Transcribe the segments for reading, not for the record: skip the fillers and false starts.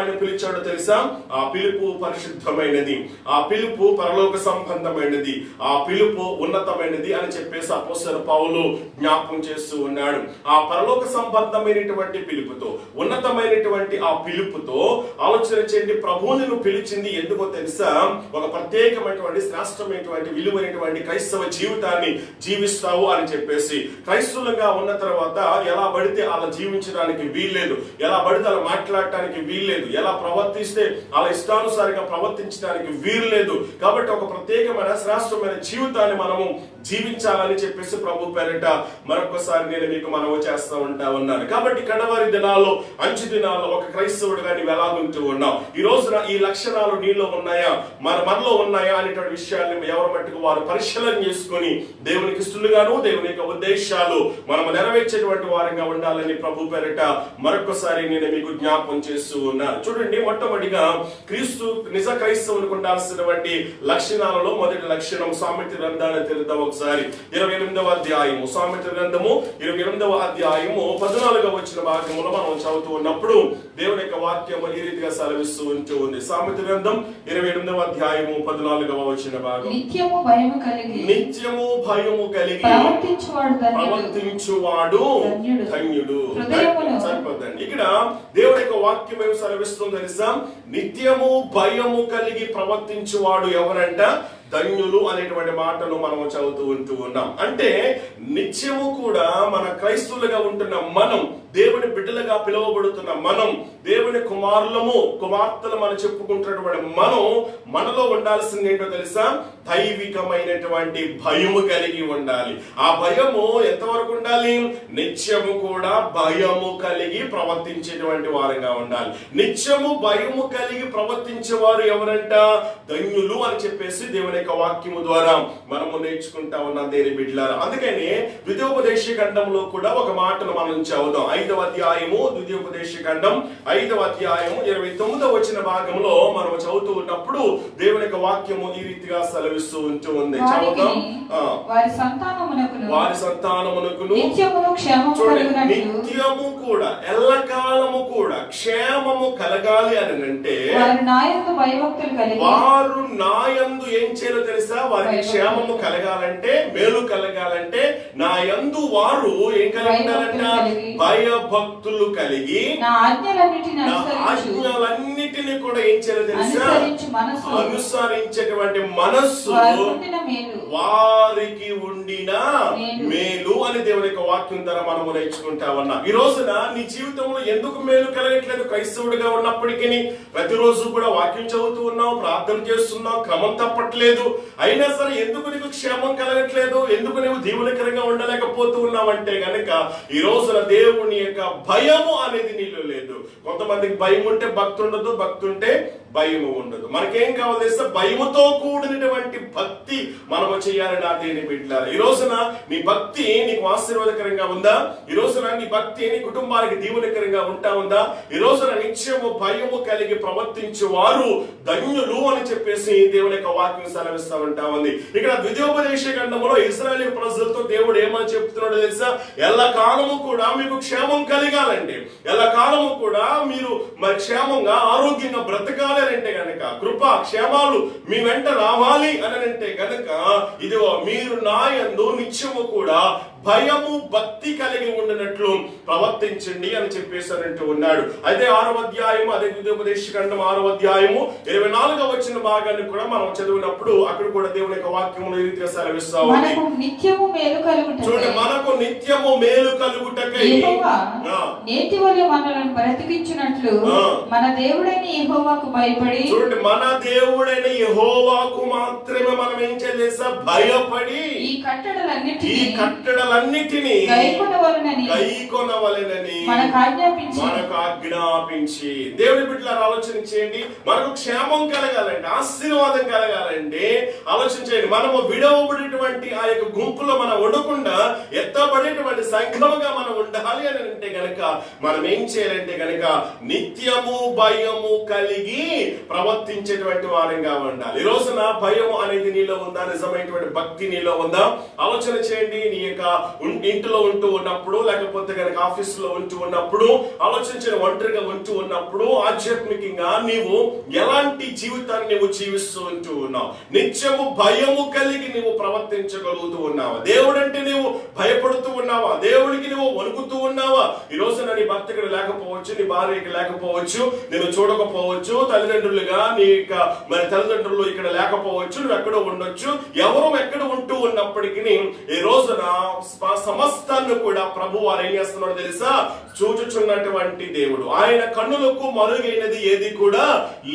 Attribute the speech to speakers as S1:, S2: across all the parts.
S1: ఆయన పిలిచాడో తెలుసా? ఆ పిలుపు పరిశుద్ధమైనది, ఆ పిలుపు పరలోక సంబంధమైనది, ఆ పిలుపు ఉన్నతమైనది అని చెప్పేసి అపోస్తలుడు పౌలు జ్ఞాపకం చేస్తూ ఉన్నాడు. ఆ పరలోక సంబంధమైనటువంటి పిలుపుతో, ఉన్నతమైనటువంటి ఆ పిలుపుతో ఆలోచన చేయండి. ప్రభువుని నువ్వు పిలిచింది ఎందుకో తెలుసా? ఒక ప్రత్యేకమైనటువంటి శ్రేష్టమైనటువంటి విలువైనటువంటి క్రైస్తవ జీవితాన్ని జీవిస్తావు అని చెప్పేసి. క్రైస్తవులుగా ఉన్న తర్వాత ఎలా పడితే అలా జీవించడానికి వీల్లేదు, ఎలా పడితే అలా మాట్లాడటానికి వీల్లేదు, ఎలా ప్రవర్తిస్తే అలా ఇష్టానుసారంగా ప్రవర్తించడానికి వీల్లేదు. కాబట్టి ఒక ప్రత్యేకమైన శ్రేష్టమైన జీవితాన్ని మనము జీవించాలని చెప్పేసి ప్రభు పేరిట మరొకసారి నేను మీకు మనవి చేస్తూ ఉన్నాను. కాబట్టి కడవరి దినాల్లో, అంచు దినాల్లో ఒక క్రైస్తవుడిగా నీవు ఎలా ఉంటూ ఉన్నావు? ఈ రోజున ఈ లక్షణాలు నీలో ఉన్నాయా, మనలో ఉన్నాయా అనేటువంటి విషయాన్ని ఎవరి మట్టుకు వారు పరిశీలన చేసుకుని దేవునికి ఇష్టలుగాను, దేవుని యొక్క ఉద్దేశాలు మనం నెరవేర్చేటువంటి వారంగా ఉండాలని ప్రభు పేరిట మరొకసారి నేను మీకు జ్ఞాపకం చేస్తూ ఉన్నాను. చూడండి, మొట్టమొదటిగా క్రీస్తు నిజ క్రైస్తవునికి ఉండాల్సినటువంటి లక్షణాలలో మొదటి లక్షణం సామెత గ్రంథాన్ని తెలుద్దాం ఒకసారి. 28వ అధ్యాయము, సామెత గ్రంథము 28వ అధ్యాయము 14వ వచన భాగంలో మనం చదువుతూ ఉన్నప్పుడు దేవుని యొక్క వాక్యము ఈ రీతిగా సెలవిస్తూ ఉంది. సామెత గ్రంథం 28వ అధ్యాయము 14వ వచన భాగం.
S2: నిత్యము భయము కలిగి
S1: ప్రవర్తించువాడు ధన్యుడు. సరిపోద్దండి. ఇక్కడ దేవుని యొక్క వాక్యం ఏమి సెలవిస్తుంది తెలుసా? నిత్యము భయము కలిగి ప్రవర్తించువాడు ఎవరంట? ధన్యులు అనేటువంటి మాటను మనం చదువుతూ ఉన్నాం. అంటే నిత్యము కూడా మన క్రైస్తవులుగా ఉంటున్న మనం, దేవుని బిడ్డలుగా పిలువబడుతున్న మనం, దేవుని కుమారులము కుమార్తెలు మనం చెప్పుకుంటున్నటువంటి మనం, మనలో ఉండాల్సింది ఏంటో తెలుసా? దైవికమైనటువంటి భయము కలిగి ఉండాలి. ఆ భయము ఎంతవరకు ఉండాలి? నిత్యము కూడా భయము కలిగి ప్రవర్తించేటువంటి వారుగా ఉండాలి. నిత్యము భయము కలిగి ప్రవర్తించేవారు ఎవరంట? ధన్యులు అని చెప్పేసి దేవుని యొక్క వాక్యము ద్వారా మనము నేర్చుకుంటా ఉన్నాం దేవుని బిడ్డలారా. అందుకని ద్వితీయోపదేశ ఖండంలో కూడా ఒక మాటను మనం చదువుదాం. 5వ అధ్యాయము ద్వితీయోపదేశ ఖండం 5వ అధ్యాయము 29వ వచన భాగంలో మనం చదువుతూ ఉన్నప్పుడు దేవుని యొక్క వాక్యము ఈ రీతిగా సెలవిస్తూ ఉంది. చదువుదాం.
S2: వారి సంతానమునకును
S1: నిత్యము కూడా ఎల్లకాలము కూడా క్షేమము కలగాలి అని అంటే వారు నాయందు ఏం చేయాలో తెలుసా? వారికి క్షేమము కలగాలంటే, మేలు కలగాలంటే నా యందు వారు ఏం కలిగి ఉండాలంట? భయభక్తులు కలిగి నా ఆజ్ఞలన్నిటిని కూడా ఏం చేయాలో తెలుసా? అనుసరించేటువంటి మనస్సు వారికి ఉండిన మేలు అని దేవుని యొక్క వాక్యం ద్వారా మనము నేర్చుకుంటా ఉన్నాం. ఈ రోజున నీ జీవితంలో ఎందుకు మేలు కలగట్లేదు? క్రైస్తవుడిగా ఉన్నప్పటికీ ప్రతిరోజు కూడా వాక్యం చదువుతూ ఉన్నావు, ప్రార్థన చేస్తున్నావు, క్రమం తప్పట్లేదు. అయినా సరే ఎందుకు నీకు క్షేమం కలగట్లేదు? ఎందుకు నువ్వు దీవెనకరంగా ఉండలేకపోతూ ఉన్నావంటే గనక ఈ రోజున దేవుని యొక్క భయము అనేది నీలో లేదు. కొంతమందికి భయం ఉంటే భక్తి ఉండదు, భక్తి ఉంటే భయము ఉండదు. మనకేం కావాలి తెలుసా? భయముతో కూడినటువంటి భక్తి మనము చేయాలి నా దేవుని బిడ్డలారా. ఈ రోజున నీ భక్తి నీకు ఆశీర్వాదకరంగా ఉందా? ఈ రోజున నీ భక్తి నీ కుటుంబానికి దీవెనకరంగా ఉంటా ఉందా? ఈ రోజున నిత్యము భయము కలిగి ప్రవర్తించే వారు ధన్యులు అని చెప్పేసి దేవుని యొక్క వాక్యం సెలవిస్తా ఉంటా ఉంది. ఇక్కడ ద్వితీయోపదేశ ఖండములో ఇశ్రాయేలు ప్రజలతో దేవుడు ఏమని చెప్తున్నాడో తెలుసా? ఎల్లకాలము కూడా మీకు క్షేమం కలిగాలండి, ఎల్లకాలము కూడా మీరు మరి క్షేమంగా ఆరోగ్యంగా బ్రతకాలి అంటే గనక, కృప క్షేమాలు మీ వెంట రావాలి అని అంటే గనక ఇదిగో మీరు నా యందు నిత్యము కూడా భయము భక్తి కలిగి ఉండినట్లు ప్రవర్తించండి అని చెప్పేసి అంటూ ఉన్నాడు. అయితే 6వ అధ్యాయము, అదే ద్వితీయోపదేశ ఖండం 6వ అధ్యాయము 24వ వచన భాగాన్ని కూడా మనం చదివినప్పుడు అక్కడ కూడా దేవుని యొక్క వాక్యమును ఈ రీతిగా సెలవిస్తా ఉంది.
S2: చూడండి,
S1: మనకు నిత్యము మేలు కలుగుటకై
S2: నేటి వలె మనలను బ్రతికించునట్లు మన దేవుడైన యెహోవాకు భయపడి,
S1: చూడండి, మన దేవుడైన యెహోవాకు మాత్రమే మనం ఏం చేయాలి? భయపడి ఈ కట్టడలన్నిటినీ గైకొనవలెనని మనకు ఆజ్ఞాపించి. దేవుని బిడ్డలారా ఆలోచన చేయండి. మనకు క్షేమం కలగాలంటే, ఆశీర్వాదం కలగాలంటే ఆలోచన చేయండి. మనము విడవబడినటువంటి ఆ యొక్క గుంపులో మనం ఉండకుండా ఎత్తబడేటువంటి సంఘముగా మనం ఉండాలి అని అంటే గనక మనం ఏం చేయాలంటే గనక నిత్యము భయము కలిగి ప్రవర్తించేటువంటి వారంగా ఉండాలి. ఈ రోజున భయము అనేది నీలో ఉందా? నిజమైనటువంటి భక్తి నీలో ఉందా? ఆలోచన చేయండి. నీ యొక్క ఇంటిలో ఉంటూ ఉన్నప్పుడు, లేకపోతే కనుక ఆఫీస్ లో ఉంటూ ఉన్నప్పుడు, ఆలోచించిన ఒంటరిగా ఉంటూ ఉన్నప్పుడు ఆధ్యాత్మికంగా నీవు ఎలాంటి జీవితాన్ని నీవు జీవిస్తూ ఉంటూ ఉన్నావు? నిత్యము భయము కలిగి నీవు ప్రవర్తించగలుగుతూ ఉన్నావా? దేవుడంటే నీవు భయపడుతూ ఉన్నావా? దేవుడికి నువ్వు వణుకుతూ ఉన్నావా? ఈ రోజున నీ భర్త ఇక్కడ లేకపోవచ్చు, నీ భార్య లేకపోవచ్చు, నేను చూడకపోవచ్చు, తల్లిదండ్రులుగా నీ మరి తల్లిదండ్రులు ఇక్కడ లేకపోవచ్చు, నువ్వు ఎక్కడో ఉండొచ్చు. ఎవరు ఎక్కడ ఉంటూ ఉన్నప్పటికీ ఈ రోజున సమస్తాన్ని కూడా ప్రభు వారు ఏం చేస్తున్నాడో తెలుసా? చూచుచున్నటువంటి దేవుడు. ఆయన కన్నులకు మరుగైనది ఏది కూడా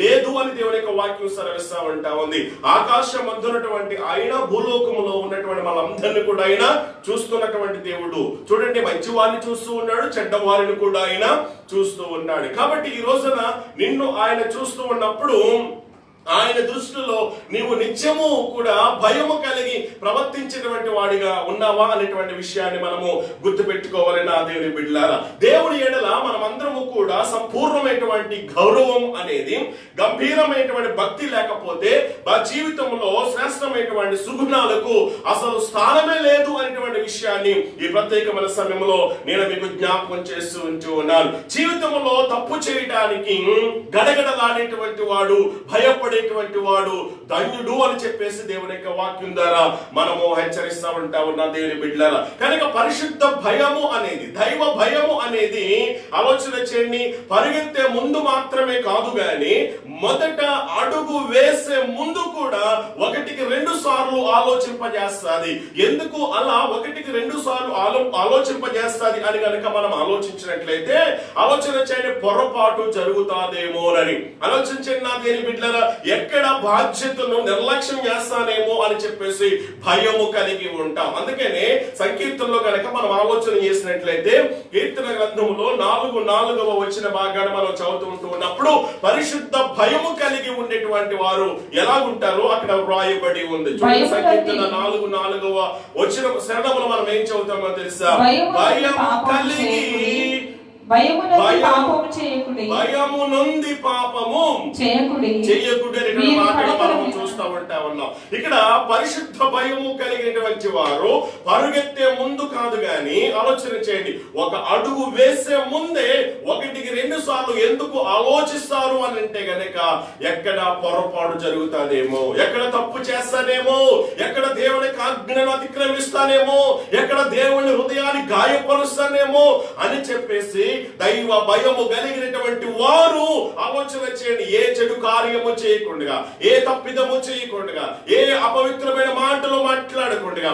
S1: లేదు అని దేవుని యొక్క వాక్యం సెలవిస్తా ఉంటా ఉంది. ఆకాశం అందున్నటువంటి ఆయన, భూలోకములో ఉన్నటువంటి మనందరినీ కూడా ఆయన చూస్తున్నటువంటి దేవుడు. చూడండి, మంచి వారిని చూస్తూ ఉన్నాడు, చెడ్డ వారిని కూడా ఆయన చూస్తూ ఉన్నాడు. కాబట్టి ఈ రోజున నిన్ను ఆయన చూస్తూ ఉన్నప్పుడు ఆయన దృష్టిలో నీవు నిత్యము కూడా భయము కలిగి ప్రవర్తించినటువంటి వాడిగా ఉన్నావా అనేటువంటి విషయాన్ని మనము గుర్తు పెట్టుకోవాలి. నా దేవుని బిడ్డలారా, దేవుడి ఎడల మనమందరము కూడా సంపూర్ణమైనటువంటి గౌరవం అనేది, గంభీరమైనటువంటి భక్తి లేకపోతే మా జీవితంలో శ్రేష్టమైనటువంటి సుగుణాలకు అసలు స్థానమే లేదు అనేటువంటి విషయాన్ని ఈ ప్రత్యేకమైన సమయంలో నేను మీకు జ్ఞాపకం చేస్తూ ఉంటూ ఉన్నాను. జీవితంలో తప్పు చేయడానికి గడగడలాడేటువంటి వాడు, భయపడే వాడు ధన్యుడు అని చెప్పేసి దేవుని యొక్క వాక్యం ద్వారా మనము హెచ్చరిస్తా ఉంటా ఉన్నాం దేవుని బిడ్డలారా. కనుక పరిశుద్ధ భయము అనేది, దైవ భయము అనేది ఆలోచన చేయండి, పరిగెత్తే ముందు మాత్రమే కాదు గాని మొదట అడుగు వేసే ముందు కూడా ఒకటికి 2 సార్లు ఆలోచింపజేస్తాది. ఎందుకు అలా ఒకటికి 2 సార్లు ఆలోచింపజేస్తాది అని కనుక మనం ఆలోచించినట్లయితే ఆలోచన చేయండి, పొరపాటు జరుగుతాదేమోనని ఆలోచించండి. నా దేని బిడ్డలారా, ఎక్కడ బాధ్యతను నిర్లక్ష్యం చేస్తానేమో అని చెప్పేసి భయము కలిగి ఉంటాం. అందుకనే సంకీర్తనలో కనుక మనం ఆలోచన చేసినట్లయితే కీర్తన గ్రంథంలో 4:4 వచ్చిన భాగాన్ని మనం చదువుతూ ఉన్నప్పుడు పరిశుద్ధ భయము కలిగి ఉండేటువంటి వారు ఎలా ఉంటారో అక్కడ వ్రాయబడి ఉంది. సంకీర్తన 4:4 వచ్చిన శరణములు మనం ఏం చదువుతామో తెలుసా? భయము కలిగి
S2: భయము నుండి పాపము
S1: చేయకుడి అనే మాటలు మనం చూస్తూ ఉంటా ఉన్నాం. ఇక్కడ పరిశుద్ధ భయము కలిగినటువంటి వారు పరుగెత్తే ముందు కాదు గాని ఆలోచన చేయండి, ఒక అడుగు వేసే ముందే ఒకటికి 2 సార్లు ఎందుకు ఆలోచిస్తారు అని అంటే గనక ఎక్కడ పొరపాటు జరుగుతాదేమో, ఎక్కడ తప్పు చేస్తానేమో, ఎక్కడ దేవునికి ఆజ్ఞను అతిక్రమిస్తానేమో, ఎక్కడ దేవుని హృదయాన్ని గాయపరుస్తానేమో అని చెప్పేసి దైవ భయము కలిగినటువంటి వారు ఆలోచన చేయండి. ఏ చెడు కార్యము చేయకుండా, ఏ తప్పిదము చేయకుండా, ఏ అపవిత్రమైన మాటలు మాట్లాడకుండా,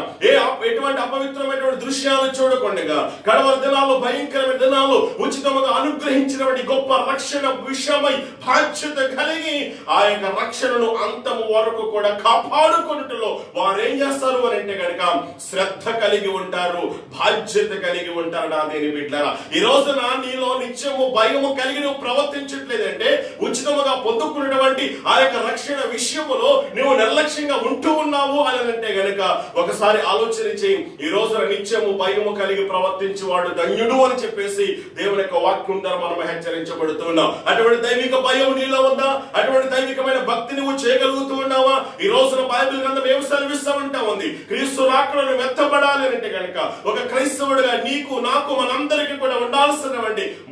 S1: ఎటువంటి అపవిత్రమైనటువంటి దృశ్యాలు చూడకుండా, కడవల దినాలు, భయంకరమైన దినాలు ఉచితముగా అనుగ్రహించినటువంటి గొప్ప రక్షణ విషయమై బాధ్యత కలిగి ఆ యొక్క రక్షణను అంతము వరకు కూడా కాపాడుకున్నట్టులో వారు ఏం చేస్తారు అని అంటే కనుక శ్రద్ధ కలిగి ఉంటారు, బాధ్యత కలిగి ఉంటారు. నా దేని బిడ్డలారా, ఈ రోజున నీలో నిత్యము భయము కలిగి నువ్వు ప్రవర్తించట్లేదంటే, ఉచితముగా పొందుకున్నటువంటి ఆ యొక్క రక్షణ విషయములో నువ్వు నిర్లక్ష్యంగా ఉంటూ ఉన్నావు అని అంటే గనుక ఒకసారి ఆలోచన చేయి. ఈ రోజున నిత్యము భయము కలిగి ప్రవర్తించేవాడు ధన్యుడు అని చెప్పేసి దేవుని యొక్క వాక్యం ద్వారా మనం హెచ్చరించబడుతున్నాం. అటువంటి దైవిక భయం నీలో ఉందా? అటువంటి దైవికమైన భక్తి నువ్వు చేయగలుగుతూ ఉన్నావా? ఈ రోజున బైబిల్ గ్రంథం ఏమి సెలవిస్తా ఉంటా ఉంది? క్రీస్తు రాకడను మెత్తబడాలి అంటే కనుక ఒక క్రైస్తవుడిగా నీకు, నాకు, మనందరికీ కూడా ఉండాల్సినటువంటి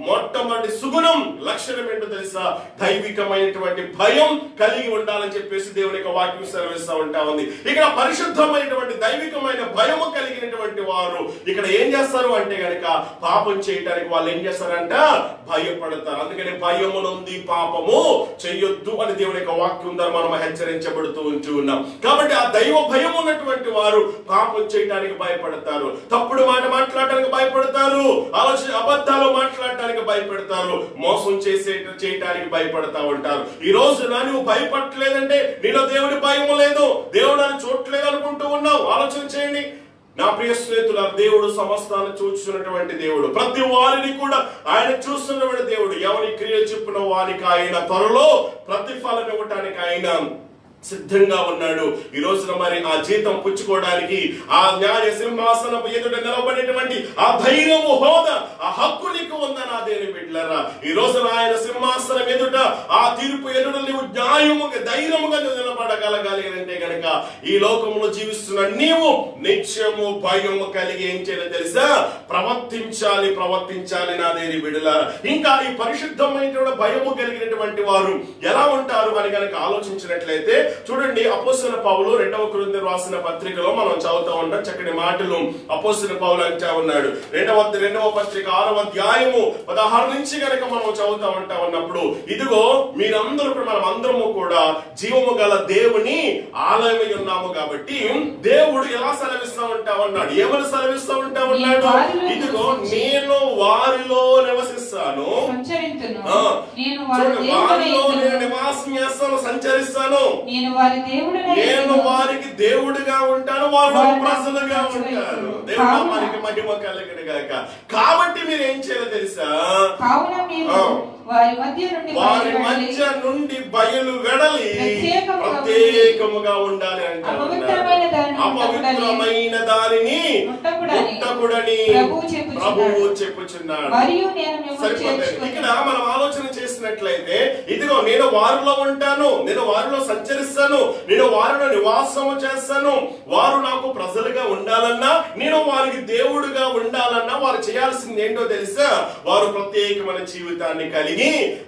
S1: మొట్టమొదటి సుగుణం, లక్షణం ఏంటో తెలుసా? దైవికమైనటువంటి భయం కలిగి ఉండాలని చెప్పేసి దేవుని యొక్క వాక్యం సెలవిస్తా ఉంటా ఉంది. ఇక్కడ పరిశుద్ధమైనటువంటి దైవికమైన భయము కలిగినటువంటి వారు ఇక్కడ ఏం చేస్తారు అంటే గనక పాపం చేయడానికి వాళ్ళు ఏం చేస్తారంట? భయపడతారు. అందుకని భయము నుండి పాపము చెయ్యొద్దు అని దేవుని యొక్క వాక్యం ద్వారా మనం హెచ్చరించబడుతూ ఉన్నాం. కాబట్టి ఆ దైవ భయం ఉన్నటువంటి వారు పాపం చేయడానికి భయపడతారు, తప్పుడు మాట మాట్లాడటానికి భయపడతారు, ఆలోచన అబద్ధాలు మాట్లాడటానికి భయపడతారు, మోసం చేయటానికి భయపడతా ఉంటారు. ఈ రోజు నువ్వు భయపడలేదంటే నీలో దేవుడి భయము లేదు, దేవుడు నన్ను చూడట్లేదు అనుకుంటూ ఉన్నావు. ఆలోచన చేయండి నా ప్రియ స్నేహితుల, దేవుడు సమస్తాన్ని చూస్తున్నటువంటి దేవుడు, ప్రతి వారిని కూడా ఆయన చూస్తున్నటువంటి దేవుడు. ఎవరి క్రియ చెప్పిన వారికి ఆయన త్వరలో ప్రతిఫలం ఇవ్వటానికి ఆయన సిద్ధంగా ఉన్నాడు. ఈ రోజున మరి ఆ జీతం పుచ్చుకోవడానికి ఆ న్యాయ సింహాసనం ఎదుట నిలబడేటువంటి ఆ ధైర్యము, హోదా, ఆ హక్కు నీకు ఉందని నా దేవుని బిడ్డలారా, ఈ రోజున ఆయన సింహాసనం ఎదుట, ఆ తీర్పు ఎదుట నీవు న్యాయముగా, ధైర్యముగా నిలబడాలి. బయటపడగలగాలి అంటే గనక ఈ లోకంలో జీవిస్తున్న నీవు నిత్యము భయము కలిగి ఏం చేయాలి తెలుసా? ప్రవర్తించాలి నా దేని బిడ్డలారా. ఇంకా ఈ పరిశుద్ధమైనటువంటి భయము కలిగినటువంటి వారు ఎలా ఉంటారు అని గనక ఆలోచించినట్లయితే చూడండి, అపోస్తలుడైన పౌలు 2వ కొరింథీయులకు రాసిన పత్రికలో మనం చదువుతా ఉంటాం. చక్కటి మాటలు అపోస్తలుడైన పౌలు అంటా ఉన్నాడు. రెండవ పత్రిక 6వ అధ్యాయము 16 నుంచి గనక మనం చదువుతా ఉంటా ఉన్నప్పుడు, ఇదిగో మీరందరూ మనం అందరము కూడా జీవము గల దేవుని ఆలయమై ఉన్నాము కాబట్టి దేవుడు ఎలా సెలవిస్తా ఉంటా ఉన్నాడు? ఏమని సెలవిస్తా ఉంటా ఉన్నాడు? ఇదిగో నేను వారిలో నివసిస్తాను, వారిలో నేను నివాసం చేస్తాను, సంచరిస్తాను, నేను వారికి దేవుడిగా ఉంటాను, వారు ప్రజలుగా ఉంటారు. దేవుడు మనకి మహిమ కలుగును గాక. కాబట్టి మీరు ఏం చేయాలో తెలుసా?
S2: వారి
S1: మధ్య నుండి బయలు వెడలి ప్రత్యేకముగా ఉండాలి అంటే అపవిత్రమైన దానిని ముట్టకుడని ప్రభువు చెప్పుచున్నాడు. ఇక్కడ మనం ఆలోచన చేసినట్లయితే, ఇదిగో నేను వారిలో ఉంటాను, నేను వారిలో సంచరిస్తాను, నేను వారిలో నివాసము చేస్తాను, వారు నాకు ప్రజలుగా ఉండాలన్నా, నేను వారికి దేవుడుగా ఉండాలన్నా వారు చేయాల్సింది ఏంటో తెలుసా? వారు ప్రత్యేకమైన జీవితాన్ని కలిగి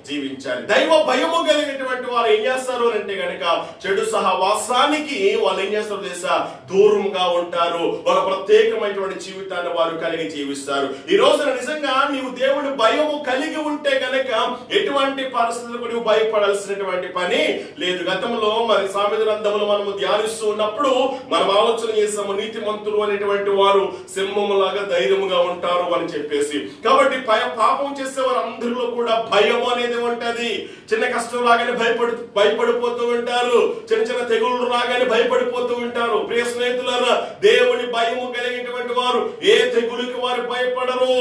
S1: జీవించాలి. దైవ భయము కలిగినటువంటి వారు ఏం చేస్తారు అంటే గనక చెడు సహవాసానికి వాళ్ళు ఏం చేస్తారు తెలుసా? దూరంగా ఉంటారు. ఒక ప్రత్యేకమైనటువంటి జీవితాన్ని వారు కలిగి జీవిస్తారు. ఈ రోజున నిజంగా నీవు దేవుని భయము కలిగి ఉంటే గనక ఎటువంటి పరిస్థితులకు నువ్వు భయపడాల్సినటువంటి పని లేదు. గతంలో మరి సామెత గ్రంథములు మనము ధ్యానిస్తూ ఉన్నప్పుడు మనం ఆలోచన చేసాము, నీతిమంతులు అనేటువంటి వారు సింహములాగా ధైర్యముగా ఉంటారు అని చెప్పేసి. కాబట్టి పాపం చేసే వారు అందరిలో కూడా భయము అనేది ఉంటది. చిన్న కష్టం రాగానే భయపడిపోతూ ఉంటారు, చిన్న తెగుళ్ళు రాగానే భయపడిపోతూ ఉంటారు. ప్రియ స్నేహితులారా, దేవుని భయము కలిగినటువంటి వారు ఏ తెగులుకి వారు భయపడరు.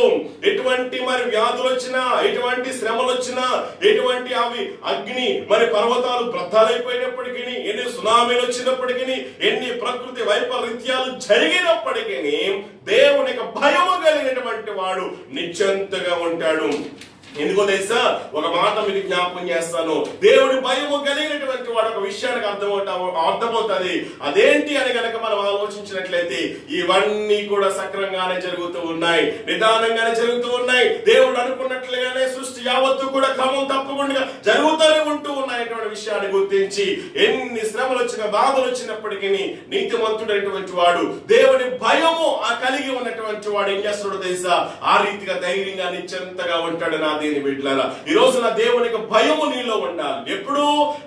S1: ఎటువంటి మరి వ్యాధులు వచ్చినా, ఎటువంటి శ్రమలు వచ్చినా, ఎటువంటి అవి అగ్ని మరి పర్వతాలు బ్రద్దలైపోయినప్పటికీ, ఎన్ని సునామీలు వచ్చినప్పటికీ, ఎన్ని ప్రకృతి వైపరీత్యాలు జరిగినప్పటికీ దేవునికి భయము కలిగినటువంటి వాడు నిశ్చింతగా ఉంటాడు. ఎందుకో తెలుసా? ఒక మాట మీకు జ్ఞాపకం చేస్తాను. దేవుడి భయము కలిగినటువంటి వాడు ఒక విషయానికి అర్థమవుతుంది. అదేంటి అని గనక మనం ఆలోచించినట్లయితే ఇవన్నీ కూడా సక్రమంగానే జరుగుతూ ఉన్నాయి, నిదానంగానే జరుగుతూ ఉన్నాయి. దేవుడు అనుకున్నట్లుగానే సృష్టి యావత్తు కూడా క్రమం తప్పకుండా జరుగుతూనే ఉంటూ ఉన్నాయటువంటి విషయాన్ని గుర్తించి ఎన్ని శ్రమలు వచ్చినా, బాధలు వచ్చినప్పటికీ నీతిమంతుడైనటువంటి వాడు, దేవుడి భయము కలిగి ఉన్నటువంటి వాడు ఏం చేస్తాడో తెలుసా? ఆ రీతిగా ధైర్యంగా నిశ్చింతగా ఉంటాడు. నా దేని బిడ్డలారా, ఈ రోజున దేవునికి భయము నీలో ఉండాలి. ఎప్పుడు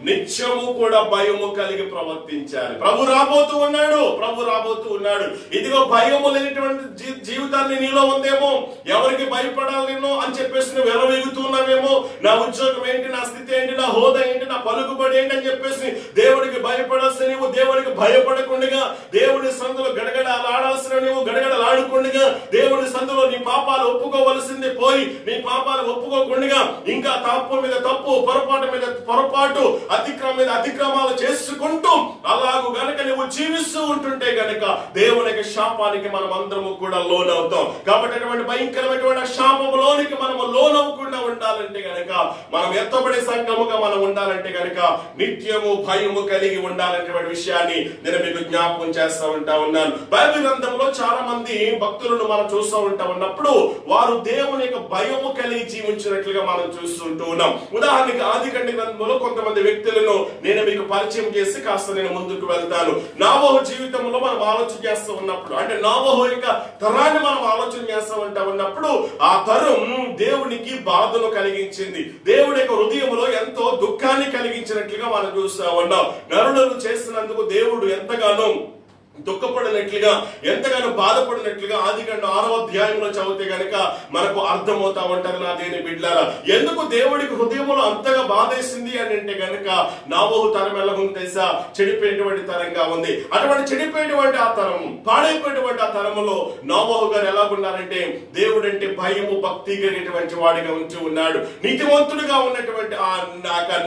S1: నిత్యము కూడా భయము కలిగి ప్రవర్తించాలి. ప్రభు రాబోతూ ఉన్నాడు. ఇదిగో భయము లేనటువంటి జీవితాన్ని నీలో ఉందేమో, ఎవరికి భయపడాలి నేను అని చెప్పేసి నువ్వు ఎరవేగుతున్నావేమో, నా ఉద్యోగం ఏంటి, నా స్థితి ఏంటి, నా హోదా ఏంటి, నా పలుకుబడి ఏంటి అని చెప్పేసి దేవుడికి భయపడాల్సిన నీవు దేవుడికి భయపడకుండా, దేవుడి సందులో గడగడలాడాల్సిన నీవు గడగడలాడకుండా, దేవుడి సందులో నీ పాపాలు ఒప్పుకోవలసింది పోయి నీ పాపాలు ఒప్పుకోకుండా ఇంకా తప్పు మీద తప్పు, పొరపాటు మీద పొరపాటు, అతిక్రమం మీద అతిక్రమాలు చేసుకుంటూ అలాగూ గనక నువ్వు జీవిస్తూ ఉంటుంటే గనక దేవునికి శాపానికి మనం అందరము కూడా లోనవుతాం. కాబట్టి అటువంటి భయంకరమైనటువంటి శాపములోనికి మనము లోనవ్వకుండా ఉండాలంటే గనక, మనం ఎత్తబడే సంఘముగా మనం ఉండాలంటే గనక నిత్యము భయము కలిగి ఉండాలనేటువంటి విషయాన్ని నేను మీకు జ్ఞాపకం చేస్తా ఉన్నాను. బైబిల్ గ్రంథంలో చాలా మంది భక్తులను మనం చూస్తూ ఉన్నప్పుడు వారు దేవుని యొక్క భయము కలిగి జీవించినట్లుగా మనం చూస్తుంటూ ఉన్నాం. ఉదాహరణకి ఆదికాండ గ్రంథంలో కొంతమంది వ్యక్తులను నేను మీకు పరిచయం చేసి కాస్త నేను ముందుకు వెళ్తాను. నోవహు జీవితంలో మనం ఆలోచన చేస్తూ ఉన్నప్పుడు, అంటే నోవహు యొక్క తరాన్ని మనం ఆలోచన చేస్తూ ఉన్నప్పుడు ఆ తరం దేవునికి బాధను కలిగించింది. దేవుడి యొక్క హృదయంలో ఎంతో దుఃఖాన్ని కలిగించినట్లుగా మనం చూస్తూ ఉన్నాం. నరులను చేసినందుకు దేవుడు ఎంతగానో దుఃఖపడినట్లుగా, ఎంతగానో బాధపడినట్లుగా ఆదికాండ 6వ అధ్యాయంలో చదివితే గనక మనకు అర్థమవుతా ఉంటారు. నా దేని బిడ్డలారా, ఎందుకు దేవుడికి హృదయంలో అంతగా బాధేసింది అని అంటే గనక నోవహు తరం ఎలా ఉంది తెలుసా? చెడిపోయినటువంటి తరంగా ఉంది. అటువంటి చెడిపోయినటువంటి ఆ తరం, పాడైపోయినటువంటి ఆ తరములో నోవహు గారు ఎలా ఉన్నారంటే దేవుడు అంటే భయము భక్తి కలిగినటువంటి వాడిగా ఉంటూ ఉన్నాడు. నీతివంతుడిగా ఉన్నటువంటి ఆ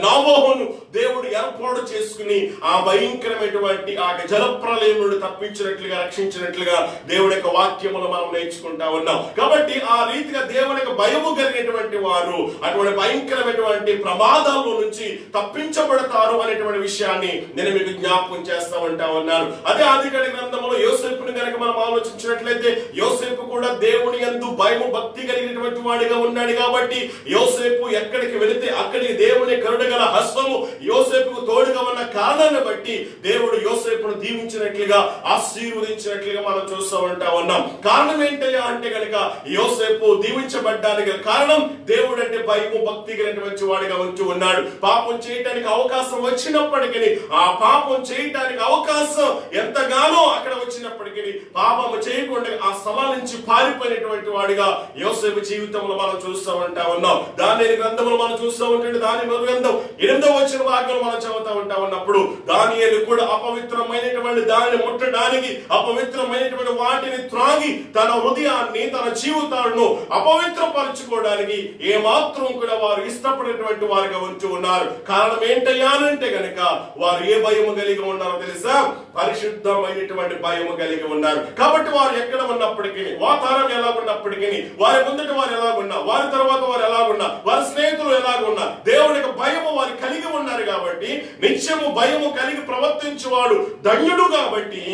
S1: నోవహును దేవుడు ఏర్పాటు చేసుకుని ఆ భయంకరమైనటువంటి ఆ జలప్రలయముడు తప్పించినట్లుగా, రక్షించినట్లుగా దేవుడి యొక్క వాక్యములు మనం నేర్చుకుంటా ఉన్నాం. కాబట్టి ఆ రీతిగా దేవుని యొక్క భయము కలిగినటువంటి వారు అటువంటి భయంకరమైనటువంటి ప్రమాదాల నుంచి తప్పించబడతారు అనేటువంటి విషయాన్ని నేను మీకు జ్ఞాపకం చేస్తా ఉంటా ఉన్నాను. అదే ఆదికాండ గ్రంథంలో యోసేపుని కనుక మనం ఆలోచించినట్లయితే యోసేపు కూడా దేవుని యందు భయము భక్తి కలిగినటువంటి వాడిగా ఉన్నాడు కాబట్టి యోసేపు ఎక్కడికి వెళితే అక్కడికి దేవుని కరుణగల హస్తము యోసేపుకు తోడుగా ఉన్న కారణాన్ని బట్టి దేవుడు యోసేపును దీవించినట్లుగా ఆశీర్వదించినట్లుగా మనం చూస్తూ ఉంటా ఉన్నాం. కారణం ఏంటయ్యా అంటే గనక యోసేపు దీవించబడ్డానికి కారణం దేవుడు అంటే భయము భక్తి కలిగినటువంటి వాడిగా ఉంటూ ఉన్నాడు. పాపం చేయటానికి అవకాశం వచ్చినప్పటికీ ఆ పాపం చేయటానికి అవకాశం ఎంతగానో అక్కడ వచ్చినప్పటికీ పాపము చేయకుండా ఆ స్థలం నుంచి పారిపోయినటువంటి వాడిగా యోసేపు జీవితంలో మనం చూస్తూ ఉంటా ఉన్నాం. దానియేలు గ్రంథంలో మనం చూస్తూ ఉంటే దానియేలు గ్రంథం 8వ వచన భాగంలో మనం చదువుతా ఉంటా ఉన్నప్పుడు దానియేలు కూడా అపవిత్రమైనటువంటి దానిని ముట్టడానికి అపవిత్రమైనటువంటి వాటిని త్రాగి తన హృదయాన్ని తన జీవితాలను అపవిత్రపరచుకోవడానికి ఏమాత్రం కూడా వారు ఇష్టపడినటువంటి వారిగా ఉంటూ ఉన్నారు. కారణం ఏంటయ్యానంటే గనక వారు ఏ భయము కలిగి ఉన్నారో తెలుసా? పరిశుద్ధమైనటువంటి భయము కలిగి ఉన్నారు. కాబట్టి వారు ఎక్కడ ఉన్నప్పటికీ వాతావరణం ఎలా ఉన్నప్పటికీ వారి ముందట వారు ఎలాగున్నా వారి తర్వాత వారు ఎలాగున్నా వారి స్నేహితులు ఎలాగున్నా దేవునికి భయము వారు కలిగి ఉన్నారు కాబట్టి నిత్యము భయము కలిగి ప్రవర్తించేవాడు ధన్యుడు. కాబట్టి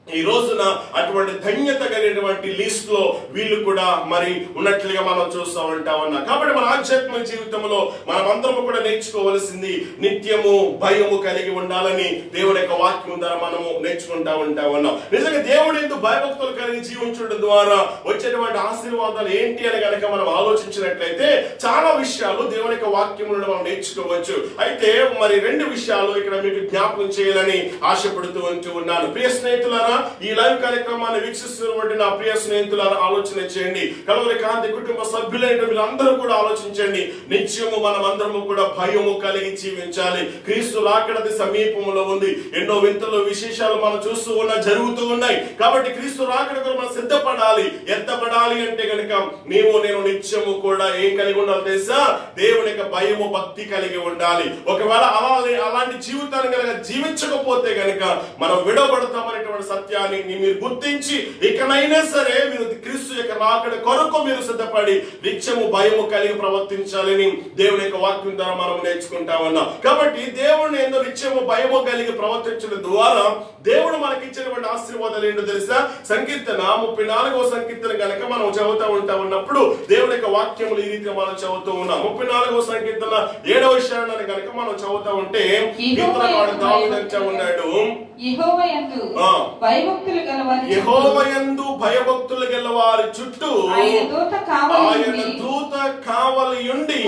S1: ఈ రోజున అటువంటి ధన్యత కలిగినటువంటి లిస్ట్ లో వీళ్ళు కూడా మరి ఉన్నట్లుగా మనం చూస్తూ ఉంటా ఉన్నాం. కాబట్టి మన ఆధ్యాత్మిక జీవితంలో మనం అందరం కూడా నేర్చుకోవలసింది నిత్యము భయము కలిగి ఉండాలని దేవుడి యొక్క వాక్యం ద్వారా మనము నేర్చుకుంటా ఉంటా ఉన్నాం. నిజంగా దేవుడు ఎందుకు భయభక్తులు కలిగి జీవించడం ద్వారా వచ్చేటువంటి ఆశీర్వాదాలు ఏంటి అని కనుక మనం ఆలోచించినట్లయితే చాలా విషయాలు దేవుడి యొక్క వాక్యం నుండి మనం నేర్చుకోవచ్చు. అయితే మరి 2 విషయాలు ఇక్కడ మీకు జ్ఞాపకం చేయాలని ఆశపడుతూ ఉన్నాను. ప్రియ స్నేహితులారా, ఈ లైవ్ కార్యక్రమాన్ని వీక్షిస్తున్నటువంటి నా ప్రియ స్నేహితులారా ఆలోచన చేయండి. కలవరి కాంతి కుటుంబ సభ్యులైన మీరందరూ కూడా ఆలోచించండి. నిత్యము మనం అందరము కూడా భయము కలిగి జీవించాలి. క్రీస్తు రాకడది సమీపంలో ఉంది. ఎన్నో వింతలు విశేషాలు మనం చూస్తూ జరుగుతూ ఉన్నాయి. కాబట్టి క్రీస్తు రాకడకు మనం సిద్ధపడాలి. ఎత్తపడాలి అంటే గనుక నేను నిత్యము కూడా ఏం కలిగి ఉండాలి తెలుసా? దేవుని యొక్క భయము భక్తి కలిగి ఉండాలి. ఒకవేళ అలాంటి జీవితాన్ని కనుక జీవించకపోతే గనుక మనం విడవబడతామనేటువంటి సత్యాన్ని మీరు గుర్తించి ఇకనైనా సరే మీరు క్రీస్తు యొక్క రాకడ కొరకు మీరు సిద్ధపడి నిత్యము భయము కలిగి ప్రవర్తించాలని దేవుని యొక్క వాక్యం ద్వారా మనం నేర్చుకుంటా ఉన్నాం. కాబట్టి దేవుని ఎందు నిత్యము భయము కలిగి ప్రవర్తించడం ద్వారా దేవుడు మనకి ఇచ్చినటువంటి ఆశీర్వాదాలు ఏంటో తెలుసా? సంకీర్తన 34వ సంకీర్తన కనుక మనం చదువుతా ఉన్నప్పుడు దేవుని యొక్క వాక్యములు ఈ రీతిగా మనం చదువుతూ ఉన్నాం. 34వ సంకీర్తన 7వ విషయాన్ని కనుక మనం చదువుతా ఉంటే కీర్తనకారుడు దావీదు అంటూ ఉన్నాడు,
S2: యెహోవాయందు
S1: భయభక్తులు గల వారి చుట్టూ ఆయన దూత కావలియుండి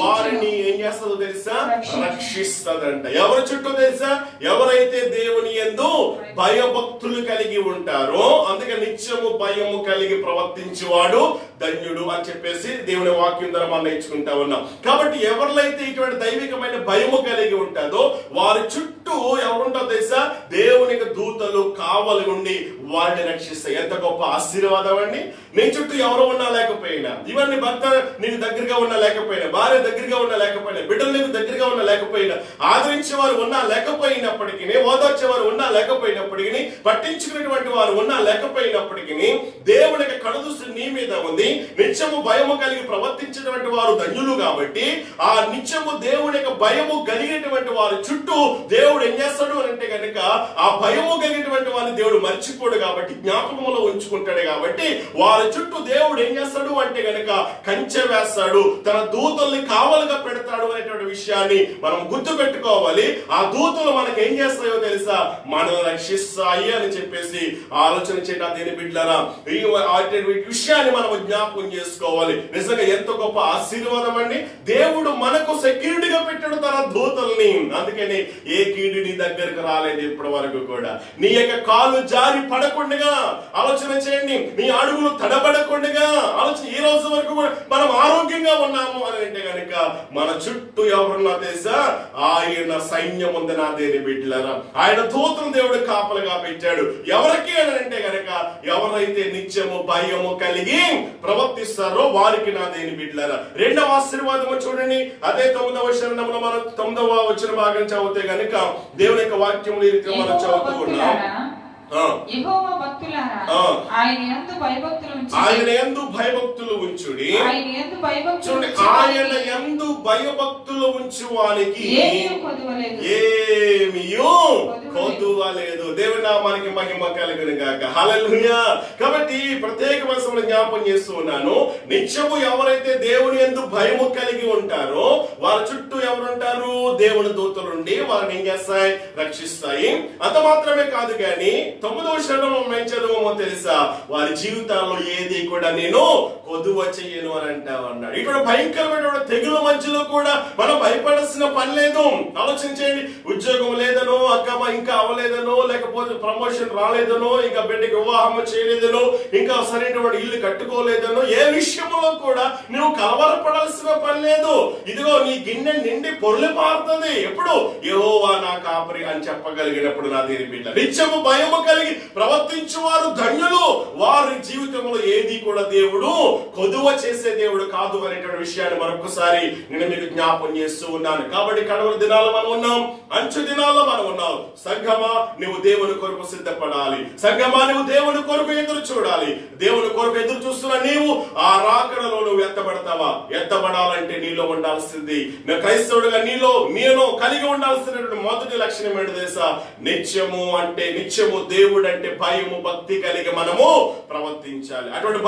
S1: వారిని ఏం చేస్తుందో తెలుసా? రక్షిస్తదంట. ఎవరి చుట్టూ తెలుసా? ఎవరైతే దేవుని యందు భయభక్తులు కలిగి ఉంటారో, అందుకే నిత్యము భయము కలిగి ప్రవర్తించేవాడు ధన్యుడు అని చెప్పేసి దేవుని వాక్యం ద్వారా మనం నేర్చుకుంటా ఉన్నాం. కాబట్టి ఎవరిలైతే ఇటువంటి దైవికమైన భయము కలిగి ఉంటుందో వారి చుట్టూ ఎవరుంటారో తెలుసా? దేవునికి దూతలు కావలి ఉండి వారిని రక్షిస్తాయి. ఎంత గొప్ప ఆశీర్వాదం అండి! నీ చుట్టూ ఎవరు ఉన్నా లేకపోయినా, ఇవన్నీ భర్త నీకు దగ్గరగా ఉన్నా లేకపోయినా, భార్య దగ్గరగా ఉన్నా లేకపోయినా, బిడ్డలు నీకు దగ్గరగా ఉన్నా లేకపోయినా, ఆదరించే వారు ఉన్నా లేకపోయినప్పటికీ, ఓదార్చే వారు ఉన్నా లేకపోయినప్పటికీ, పట్టించుకునేటువంటి వారు ఉన్నా లేకపోయినప్పటికీ దేవునికి కనుదృష్టి నీ మీద ఉంది. నిత్యము భయము కలిగి ప్రవర్తించినటువంటి వారు ధన్యులు. కాబట్టి ఆ నిత్యము దేవుని యొక్క భయము కలిగినటువంటి వారి చుట్టూ దేవుడు ఏం చేస్తాడు అని అంటే కనుక ఆ భయము కలిగినటువంటి వారిని దేవుడు మర్చిపోడు కాబట్టి జ్ఞాపకంలో ఉంచుకుంటాడు. కాబట్టి వారి చుట్టూ దేవుడు ఏం చేస్తాడు అంటే కనుక కంచె వేస్తాడు, తన దూతల్ని కావలుగా పెడతాడు అనేటువంటి విషయాన్ని మనం గుర్తు పెట్టుకోవాలి. ఆ దూతలు మనకు ఏం చేస్తాయో తెలుసా? మనల్ని రక్షిస్తాయి అని చెప్పేసి ఆలోచన చేయడం దేని బిడ్డలారా, ఈ విషయాన్ని మనం జ్ఞాపకం చేసుకోవాలి. నిజంగా ఎంత గొప్ప ఆశీర్వాదం అండి! దేవుడు మనకు సెక్యూరిటీగా పెట్టాడు తన దూతల్ని. అందుకని ఏ కీడు నీ దగ్గరకు రాలేదు ఇప్పటి వరకు కూడా. నీ యొక్క కాలు జారి పడకుండా ఆలోచన చేయండి, నీ అడుగులు తడబడకుండా ఆలోచన. ఈ రోజు వరకు కూడా మనం ఆరోగ్యంగా ఉన్నాము అని అంటే కనుక మన చుట్టూ ఎవరున్నా తెలుసా? ఆయన సైన్యం ఉంది నా దేని బిడ్డలారా. ఆయన దూతను దేవుడు కాపలుగా పెట్టాడు. ఎవరికి అని అంటే కనుక ఎవరైతే నిత్యము భయము కలిగి ప్రవర్తిస్తారో వారికి నా దేని బిడ్డలారా. 2వ ఆశీర్వాదము చూడండి, అదే 9వ వచనంలో మనం 9వ వచన భాగం చదివితే గనుక దేవుని యొక్క వాక్యములు ఈ రీతిగా మనం చదువుతూ ఉన్నాం.
S2: యెహోవా భక్తులారా, ఆయన యందు భయభక్తులు ఉంచి
S1: ఆయన యందు భయభక్తులు ఉంచుడి.
S2: ఆయన యందు భయభక్తులు
S1: చూడండి,
S2: ఉంచు
S1: ఆయన యందు భయభక్తులు ఉంచువానికి
S2: ఏమీయూ కొదువలేదు.
S1: ఏమీయూ కొదువలేదు. దేవుని నామానికి మహిమ కలుగును గాక. హల్లెలూయా. కాబట్టి ప్రత్యేకమైన సమయంలో జ్ఞాపకం చేస్తూ ఉన్నాను, నిత్యము ఎవరైతే దేవుని యందు భయము కలిగి ఉంటారో వారి చుట్టూ ఎవరుంటారు? దేవుని దూతలు ఉండి వారిని ఏం చేస్తాయి? రక్షిస్తాయి. అంత మాత్రమే కాదు గాని 9వ శరణం ఏం చదవమో తెలుసా? వారి జీవితాల్లో ఏది కూడా నేను కొదువ చెయ్యను అని అన్నాడు. ఇటువంటి భయంకరమైన తెగుల మధ్యలో కూడా మనం భయపడాల్సిన పని లేదు. ఆలోచించండి, ఉద్యోగం లేదనో, అక్కమ్మ ఇంకా అవ్వలేదనో, లేకపోతే ప్రమోషన్ రాలేదనో, ఇంకా బిడ్డకి వివాహం చేయలేదనో, ఇంకా సరైనటువంటి ఇల్లు కట్టుకోలేదనో, ఏ విషయంలో కూడా నువ్వు కలవరపడాల్సిన పని లేదు. ఇదిగో నీ గిన్నె నిండి పొర్లి పారుతుంది. ఎప్పుడు? యెహోవా నా కాపరి అని చెప్పగలిగినప్పుడు. నా దేని బిడ్డ నిత్యము భయము కలిగి ప్రవర్తించువారు ధన్యులు. వారి జీవితంలో ఏది కూడా దేవుడు కొదువ చేసే దేవుడు కాదు అనేటువంటి విషయాన్ని మరొకసారి నేను మీకు జ్ఞాపకం చేస్తూ ఉన్నాను. కాబట్టి కడవరి దినాల్లో మనం ఉన్నాం, అంచు దినాల్లో మనం ఉన్నాం. సంఘమా, నువ్వు దేవుని కొరకు సిద్ధపడాలి. సంఘమా, నువ్వు దేవుని కొరకు ఎదురు చూడాలి. దేవుని కొరకు ఎదురు చూస్తున్న నీవు ఆ రాకడలో నువ్వు ఎత్తబడతావా? ఎత్తబడాలంటే నీలో ఉండాల్సింది, క్రైస్తవుడిగా నేను కలిగి ఉండాల్సినటువంటి మొదటి లక్షణం ఏంటో తెలుసా? నిత్యము దేవుడు అంటే భయము భక్తి కలిగి మనము ప్రవర్తించాలి. అటువంటి